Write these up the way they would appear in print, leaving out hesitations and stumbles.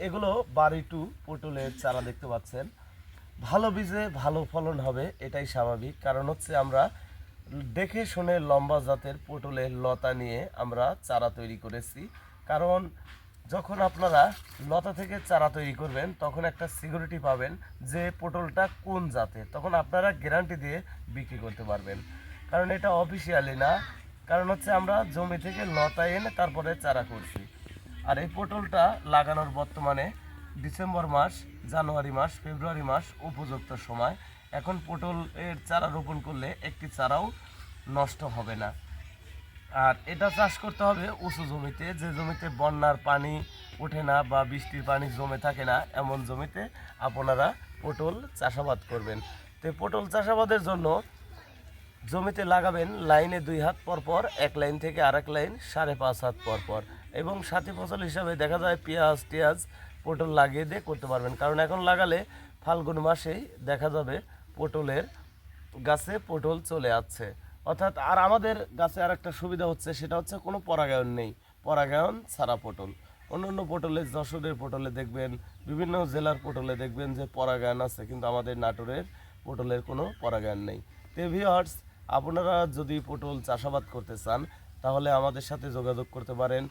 এগুলো বাড়ি টু পটলের চারা দেখতে পাচ্ছেন। ভালো বীজে ভালো ফলন হবে, এটাই স্বাভাবিক। কারণ হচ্ছে আমরা দেখে শুনে লম্বা জাতের পটলের লতা নিয়ে আমরা চারা তৈরি করেছি। কারণ যখন আপনারা লতা থেকে চারা তৈরি করবেন তখন একটা সিকিউরিটি পাবেন যে পটলটা কোন জাতের, তখন আপনারা গ্যারান্টি দিয়ে বিক্রি করতে পারবেন। কারণ এটা অফিসিয়ালি না, কারণ হচ্ছে আমরা জমি থেকে লতা এনে তারপরে চারা করছি। আর এই পটলটা লাগানোর বর্তমানে ডিসেম্বর মাস, জানুয়ারি মাস, ফেব্রুয়ারি মাস উপযুক্ত সময়। এখন পটল এর চারা রোপণ করলে একটি চারাও নষ্ট হবে না। আর এটা চাষ করতে হবে উঁচু জমিতে, যে জমিতে বন্যার পানি ওঠে না বা বৃষ্টির পানি জমে থাকে না, এমন জমিতে আপনারা পটল চাষাবাদ করবেন। তো পটল চাষাবাদের জন্য জমিতে লাগাবেন লাইনে 2 হাত পর পর, এক লাইন থেকে আরেক লাইন 5.5 হাত পর পর। এবং সাথী ফসল হিসাবে দেখা যায় পেঁয়াজ টিয়াজ পটল লাগিয়ে দিয়ে করতে পারবেন। কারণ এখন লাগালে ফাল্গুন মাসেই দেখা যাবে পটলের গাছে পটল চলে আসছে। অর্থাৎ আর আমাদের গাছে আর একটা সুবিধা হচ্ছে, সেটা হচ্ছে কোনো পরাগায়ন নেই, পরাগায়ন ছাড়া পটল। অন্যান্য পটলে, যশোরের পটলে দেখবেন, বিভিন্ন জেলার পটলে দেখবেন যে পরাগায়ন আছে, কিন্তু আমাদের নাটোরের পটলের কোনো পরাগায়ন নেই। তো ভিউয়ার্স, আপনারা যদি পটল চাষাবাদ করতে চান তাহলে আমাদের সাথে যোগাযোগ করতে পারেন।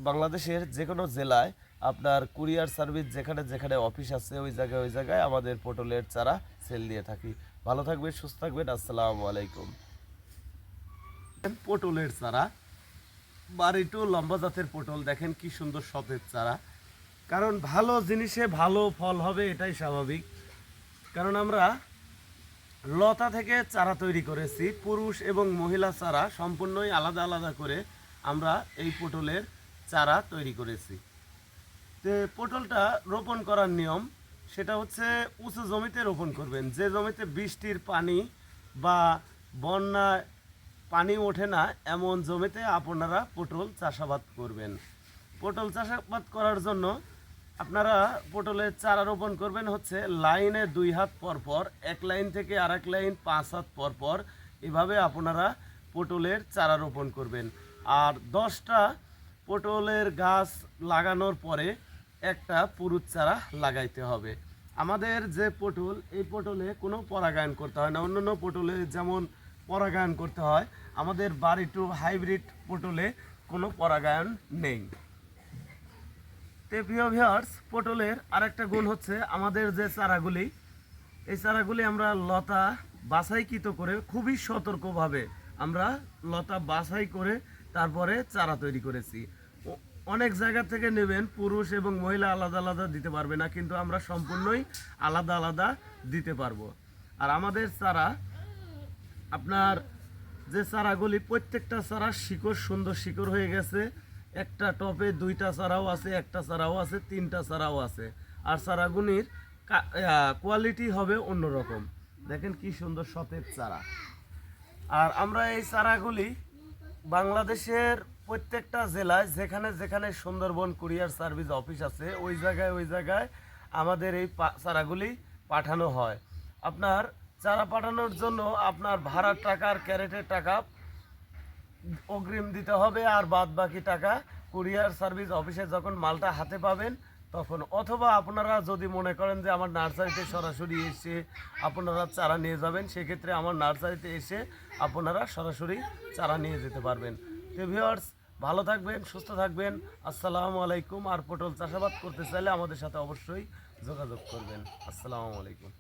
বাংলাদেশের যে কোনো জেলায় আপনার কুরিয়ার সার্ভিস যেখানে যেখানে অফিস আছে ওই জায়গায় আমাদের পটলের চারা সেল দিয়ে থাকি। ভালো থাকবেন, সুস্থ থাকবেন, আসসালামু আলাইকুম। পটলের চারা বাড়ি টু লম্বা জাতের পটল, দেখেন কি সুন্দর সতেজ চারা। কারণ ভালো জিনিসে ভালো ফল হবে, এটাই স্বাভাবিক। কারণ আমরা লতা থেকে চারা তৈরি করেছি, পুরুষ এবং মহিলা চারা সম্পূর্ণই আলাদা আলাদা করে আমরা এই পটলের চারা তৈরি করেছি। তো পটলটা রোপণ করার নিয়ম, সেটা হচ্ছে উঁচু জমিতে রোপণ করবেন। যে জমিতে বৃষ্টির পানি বা বন্যায় পানি ওঠে না, এমন জমিতে আপনারা পটল চাষাবাদ করবেন। পটল চাষাবাদ করার জন্য আপনারা পটলের চারা রোপণ করবেন হচ্ছে লাইনে 2 হাত পর পর, এক লাইন থেকে আরেক লাইন 5 হাত পর পর। এভাবে আপনারা পটলের চারা রোপণ করবেন। আর 10টা পটলের গাছ লাগানোর পরে একটা পুরুষ চারা লাগাইতে হবে। আমাদের যে পটল, এই পটলে কোনো পরাগায়ন করতে হয় না। অন্যান্য পটলে যেমন পরাগায়ন করতে হয়, আমাদের বাড়ি টু হাইব্রিড পটলে কোনো পরাগায়ন নেই। প্রিয় ভিউয়ার্স, পটলের আরেকটা গুণ হচ্ছে আমাদের যে চারাগুলি, এই চারাগুলি আমরা লতা বাছাইকৃত করে খুবই সতর্কভাবে আমরা লতা বাছাই করে তারপরে চারা তৈরি করেছি। অনেক জায়গা থেকে নেবেন, পুরুষ এবং মহিলা আলাদা আলাদা দিতে পারবে না, কিন্তু আমরা সম্পূর্ণই আলাদা আলাদা দিতে পারবো। আর আমাদের চারা, আপনার যে চারাগুলি, প্রত্যেকটা চারা শিকড়, সুন্দর শিকড় হয়ে গেছে। একটা টপে 2টা চারাও আছে, একটা চারাও আছে, 3টা চারাও আছে। আর চারাগুলির কোয়ালিটি হবে অন্যরকম। দেখেন কি সুন্দর সতেজ চারা। আর আমরা এই চারাগুলি বাংলাদেশের প্রত্যেকটা জেলায় যেখানে যেখানে সুন্দরবন কুরিয়ার সার্ভিস অফিস আছে ওই জায়গায় আমাদের এই চারাগুলি পাঠানো হয়। আপনার চারা পাঠানোর জন্য আপনার ভাড়ার টাকা আর ক্যারেটের টাকা অগ্রিম দিতে হবে, আর বাদ বাকি টাকা কুরিয়ার সার্ভিস অফিসে যখন মালটা হাতে পাবেন তখন। অথবা আপনারা যদি মনে করেন যে আমার নার্সারিতে সরাসরি এসে আপনারা চারা নিয়ে যাবেন, সেক্ষেত্রে আমার নার্সারিতে এসে আপনারা সরাসরি চারা নিয়ে যেতে পারবেন। তো ভিউয়ার্স, ভালো থাকবেন, সুস্থ থাকবেন, আসসালামু আলাইকুম। আর পটল চাষাবাদ করতে চাইলে আমাদের সাথে অবশ্যই যোগাযোগ করবেন। আসসালামু আলাইকুম।